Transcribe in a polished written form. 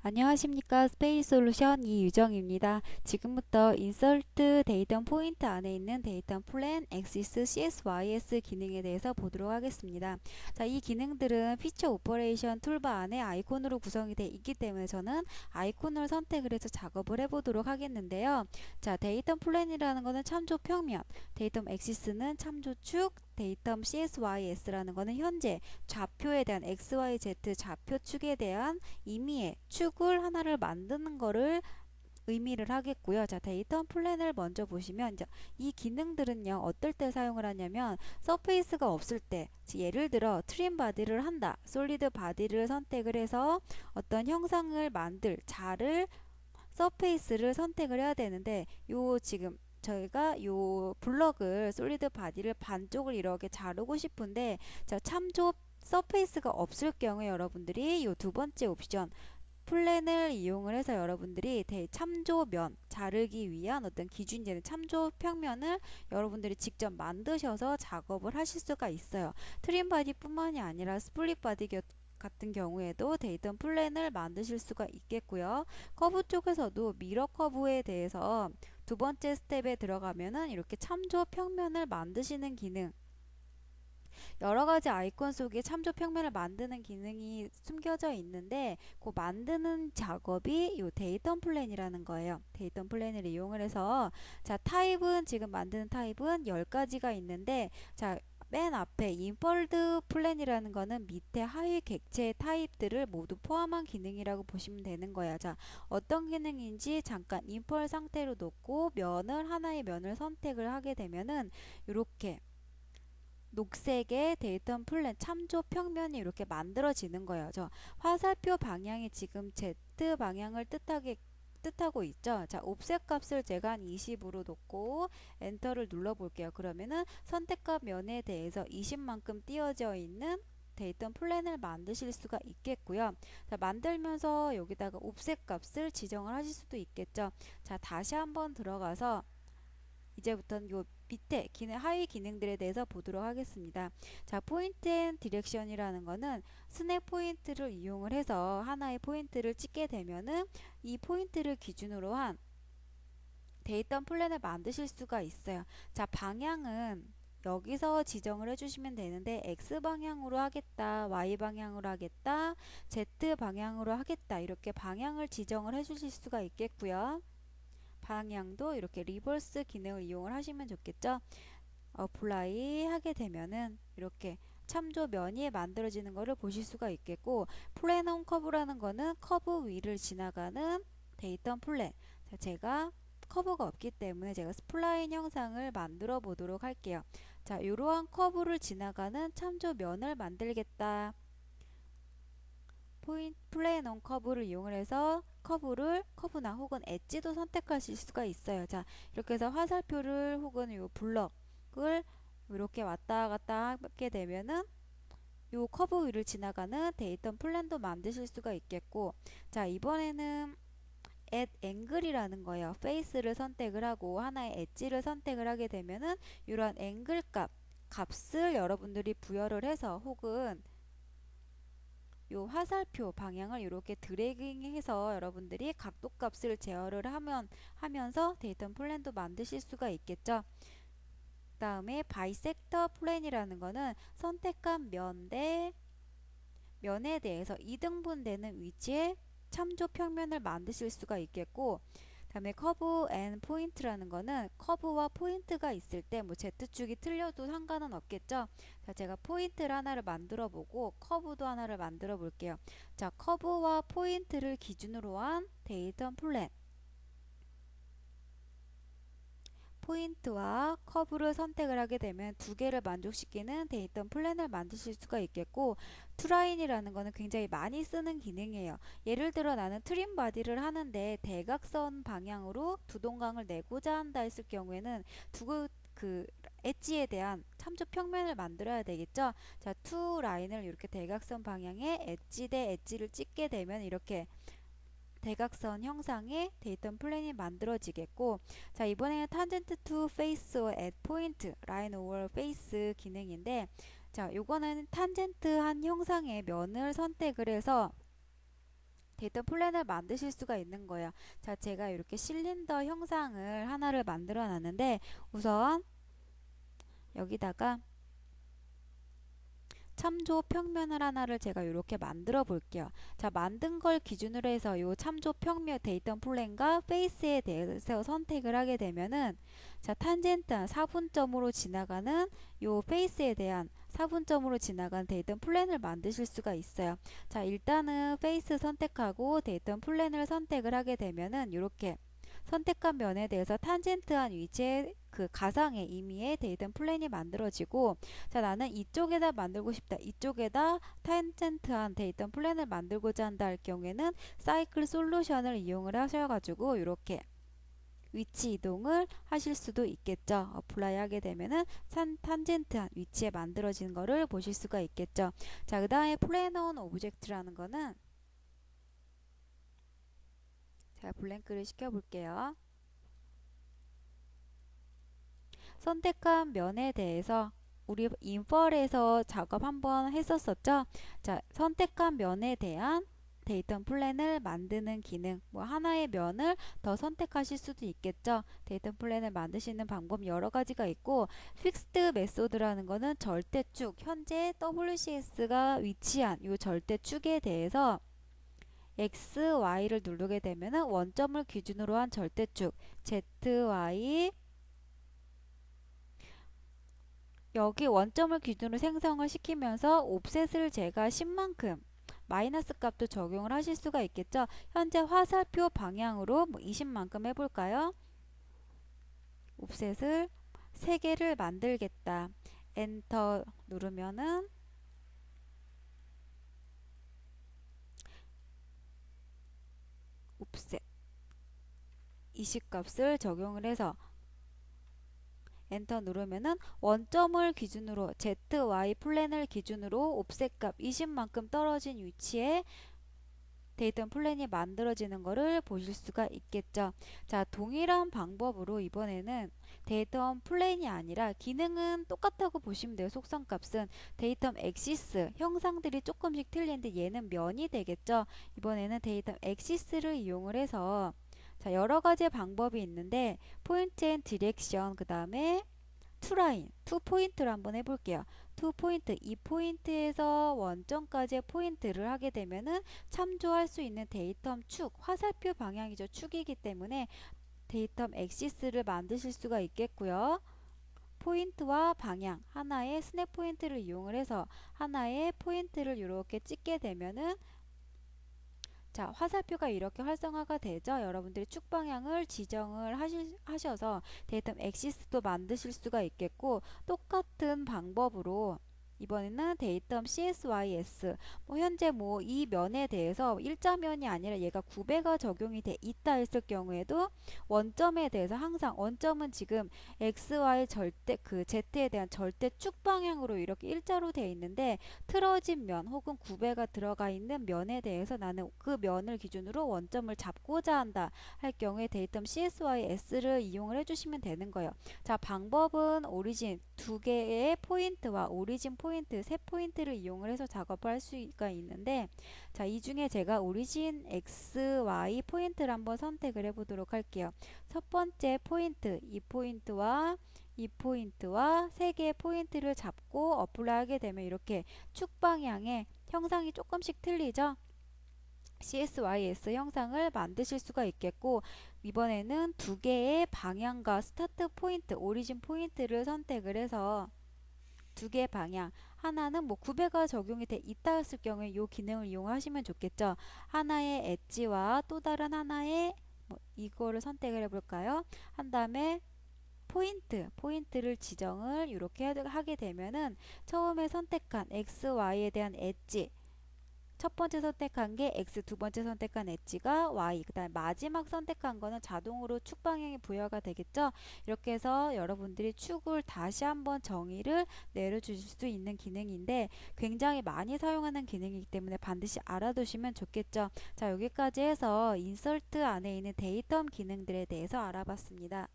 안녕하십니까. 스페이스 솔루션 이유정입니다. 지금부터 인서트 데이터 포인트 안에 있는 데이터 플랜, 엑시스, CSYS 기능에 대해서 보도록 하겠습니다. 자, 이 기능들은 피처 오퍼레이션 툴바 안에 아이콘으로 구성이 되어 있기 때문에 저는 아이콘을 선택을 해서 작업을 해보도록 하겠는데요. 자, 데이터 플랜이라는 것은 참조 평면, 데이터 엑시스는 참조축, 데이터 CSYS라는 것은 현재 좌표에 대한 XYZ 좌표 축에 대한 임의의 축을 하나를 만드는 거를 의미를 하겠고요. 자, 데이터 플랜을 먼저 보시면 이제 이 기능들은요. 어떨 때 사용을 하냐면 서페이스가 없을 때, 예를 들어 트림 바디를 한다. 솔리드 바디를 선택을 해서 어떤 형상을 만들 자를 서페이스를 선택을 해야 되는데 요 지금 저희가 요 블럭을 솔리드 바디를 반쪽을 이렇게 자르고 싶은데 자 참조 서페이스가 없을 경우에 여러분들이 요 두 번째 옵션 플랜을 이용을 해서 여러분들이 참조면 자르기 위한 어떤 기준되는 참조 평면을 여러분들이 직접 만드셔서 작업을 하실 수가 있어요. 트림 바디 뿐만이 아니라 스플릿 바디 같은 경우에도 데이터 플랜을 만드실 수가 있겠고요. 커브 쪽에서도 미러 커브에 대해서 두 번째 스텝에 들어가면은 이렇게 참조 평면을 만드시는 기능, 여러 가지 아이콘 속에 참조 평면을 만드는 기능이 숨겨져 있는데 그 만드는 작업이 요 데이터 플랜이라는 거예요. 데이터 플랜을 이용을 해서 자 타입은 지금 만드는 타입은 10가지가 있는데 자 맨 앞에 인펄드 플랜이라는 거는 밑에 하위 객체 타입들을 모두 포함한 기능이라고 보시면 되는 거야. 자, 어떤 기능인지 잠깐 인펄 상태로 놓고 하나의 면을 선택을 하게 되면은 이렇게 녹색의 데이터 플랜 참조 평면이 이렇게 만들어지는 거예요. 저 화살표 방향이 지금 Z 방향을 뜻하고 있죠. 자, 옵셋 값을 제가 한 20으로 놓고 엔터를 눌러 볼게요. 그러면은 선택값 면에 대해서 20만큼 띄어져 있는 데이터 플랜을 만드실 수가 있겠고요. 자, 만들면서 여기다가 옵셋 값을 지정을 하실 수도 있겠죠. 자, 다시 한번 들어가서 이제부터는 요 밑에 하위 기능들에 대해서 보도록 하겠습니다. 자, 포인트 앤 디렉션이라는 거는 스냅 포인트를 이용을 해서 하나의 포인트를 찍게 되면은 이 포인트를 기준으로 한 데이터 플랜을 만드실 수가 있어요. 자, 방향은 여기서 지정을 해주시면 되는데 X 방향으로 하겠다, Y 방향으로 하겠다, Z 방향으로 하겠다 이렇게 방향을 지정을 해주실 수가 있겠고요. 방향도 이렇게 리버스 기능을 이용을 하시면 좋겠죠. 어플라이 하게 되면은 이렇게 참조 면이 만들어지는 것을 보실 수가 있겠고 플랜온 커브라는 거는 커브 위를 지나가는 데이터 플랜. 자, 제가 커브가 없기 때문에 제가 스플라인 형상을 만들어 보도록 할게요. 자, 이러한 커브를 지나가는 참조 면을 만들겠다. 플레인 온 커브를 이용을 해서 커브나 혹은 엣지도 선택하실 수가 있어요. 자, 이렇게 해서 화살표를 혹은 요 블럭을 이렇게 왔다 갔다 하게 되면은 요 커브 위를 지나가는 데이터 플랜도 만드실 수가 있겠고 자, 이번에는 at 앵글이라는 거예요. 페이스를 선택을 하고 하나의 엣지를 선택을 하게 되면은 이러한 앵글 값을 여러분들이 부여를 해서 혹은 요 화살표 방향을 이렇게 드래깅해서 여러분들이 각도 값을 제어를 하면서 데이터 플랜도 만드실 수가 있겠죠. 다음에 바이섹터 플랜이라는 거는 선택한 면에 대해서 이등분되는 위치에 참조 평면을 만드실 수가 있겠고 다음에 커브 앤 포인트라는 거는 커브와 포인트가 있을 때 뭐 Z축이 틀려도 상관은 없겠죠. 자, 제가 포인트를 하나를 만들어 보고 커브도 하나를 만들어 볼게요. 자, 커브와 포인트를 기준으로 한 데이터 플랜, 포인트와 커브를 선택을 하게 되면 두 개를 만족시키는 데이터 플랜을 만드실 수가 있겠고 투라인이라는 거는 굉장히 많이 쓰는 기능이에요. 예를 들어 나는 트림 바디를 하는데 대각선 방향으로 두 동강을 내고자 한다 했을 경우에는 그 엣지에 대한 참조 평면을 만들어야 되겠죠. 자, 투 라인을 이렇게 대각선 방향에 엣지 대 엣지를 찍게 되면 이렇게 대각선 형상의 데이터 플랜이 만들어지겠고 자, 이번에는 tangent to face or at point, line over face 기능인데 자, 요거는 탄젠트한 형상의 면을 선택을 해서 데이터 플랜을 만드실 수가 있는 거예요. 자, 제가 이렇게 실린더 형상을 하나를 만들어 놨는데 우선 여기다가 참조 평면을 하나를 제가 이렇게 만들어 볼게요. 자, 만든 걸 기준으로 해서 요 참조 평면 데이터 플랜과 페이스에 대해서 선택을 하게 되면은 자, 탄젠트 사분점으로 지나가는 요 페이스에 대한 사분점으로 지나간 데이터 플랜을 만드실 수가 있어요. 자, 일단은 페이스 선택하고 데이터 플랜을 선택을 하게 되면은 이렇게 선택한 면에 대해서 탄젠트한 위치에 그 가상의 임의의 데이터 플랜이 만들어지고 자, 나는 이쪽에다 만들고 싶다. 이쪽에다 탄젠트한 데이터 플랜을 만들고자 한다 할 경우에는 사이클 솔루션을 이용을 하셔가지고 이렇게 위치 이동을 하실 수도 있겠죠. 어플라이 하게 되면은 탄젠트한 위치에 만들어진 거를 보실 수가 있겠죠. 자, 그 다음에 플래너온 오브젝트라는 거는 제가 블랭크를 시켜볼게요. 선택한 면에 대해서 우리 인펄에서 작업 한번 했었었죠. 자, 선택한 면에 대한 데이터 플랜을 만드는 기능, 뭐 하나의 면을 더 선택하실 수도 있겠죠. 데이터 플랜을 만드시는 방법 여러 가지가 있고 픽스드 메소드라는 거는 절대축, 현재 WCS가 위치한 이 절대축에 대해서 X, Y를 누르게 되면은 원점을 기준으로 한 절대축 Z, Y 여기 원점을 기준으로 생성을 시키면서 옵셋을 제가 10만큼 마이너스 값도 적용을 하실 수가 있겠죠. 현재 화살표 방향으로 뭐 20만큼 해볼까요? 옵셋을 3개를 만들겠다. 엔터 누르면은 옵셋 20값을 적용을 해서 엔터 누르면은 원점을 기준으로 ZY 플랜을 기준으로 옵셋값 20만큼 떨어진 위치에 데이터 플랜이 만들어지는 것을 보실 수가 있겠죠. 자, 동일한 방법으로 이번에는 데이터 플랜이 아니라 기능은 똑같다고 보시면 돼요. 속성값은 데이터 엑시스 형상들이 조금씩 틀리는데 얘는 면이 되겠죠. 이번에는 데이터 엑시스를 이용을 해서 자, 여러 가지 방법이 있는데 포인트 앤 디렉션 그 다음에 투라인, 투포인트를 한번 해볼게요. 투포인트, 이 포인트에서 원점까지의 포인트를 하게 되면은 참조할 수 있는 데이터 축, 화살표 방향이죠. 축이기 때문에 데이터 엑시스를 만드실 수가 있겠고요. 포인트와 방향, 하나의 스냅 포인트를 이용을 해서 하나의 포인트를 이렇게 찍게 되면은 자, 화살표가 이렇게 활성화가 되죠. 여러분들이 축 방향을 지정을 하셔서 데이터 엑시스도 만드실 수가 있겠고 똑같은 방법으로 이번에는 데이터 CSYS 뭐 현재 뭐 이 면에 대해서 일자면이 아니라 얘가 9배가 적용이 돼 있다 했을 경우에도 원점에 대해서 항상 원점은 지금 XY 절대 그 Z에 대한 절대 축 방향으로 이렇게 일자로 되어 있는데 틀어진 면 혹은 9배가 들어가 있는 면에 대해서 나는 그 면을 기준으로 원점을 잡고자 한다 할 경우에 데이터 CSYS를 이용을 해주시면 되는 거예요. 자, 방법은 오리진 두 개의 포인트와 오리진 포인트 세 포인트를 이용을 해서 작업을 할 수가 있는데 자, 이 중에 제가 오리진 X, Y 포인트를 한번 선택을 해 보도록 할게요. 첫 번째 포인트 이 포인트와 이 포인트와 세 개의 포인트를 잡고 어플라이 하게 되면 이렇게 축 방향의 형상이 조금씩 틀리죠. CSYS 형상을 만드실 수가 있겠고 이번에는 두 개의 방향과 스타트 포인트, 오리진 포인트를 선택을 해서 두 개의 방향 하나는 뭐 9배가 적용이 돼 있다 했을 경우에 이 기능을 이용하시면 좋겠죠. 하나의 엣지와 또 다른 하나의 뭐 이거를 선택을 해볼까요? 한 다음에 포인트를 지정을 이렇게 하게 되면은 처음에 선택한 X, Y에 대한 엣지 첫 번째 선택한 게 X, 두 번째 선택한 엣지가 Y, 그 다음에 마지막 선택한 거는 자동으로 축 방향이 부여가 되겠죠. 이렇게 해서 여러분들이 축을 다시 한번 정의를 내려주실 수 있는 기능인데 굉장히 많이 사용하는 기능이기 때문에 반드시 알아두시면 좋겠죠. 자, 여기까지 해서 인설트 안에 있는 데이터 기능들에 대해서 알아봤습니다.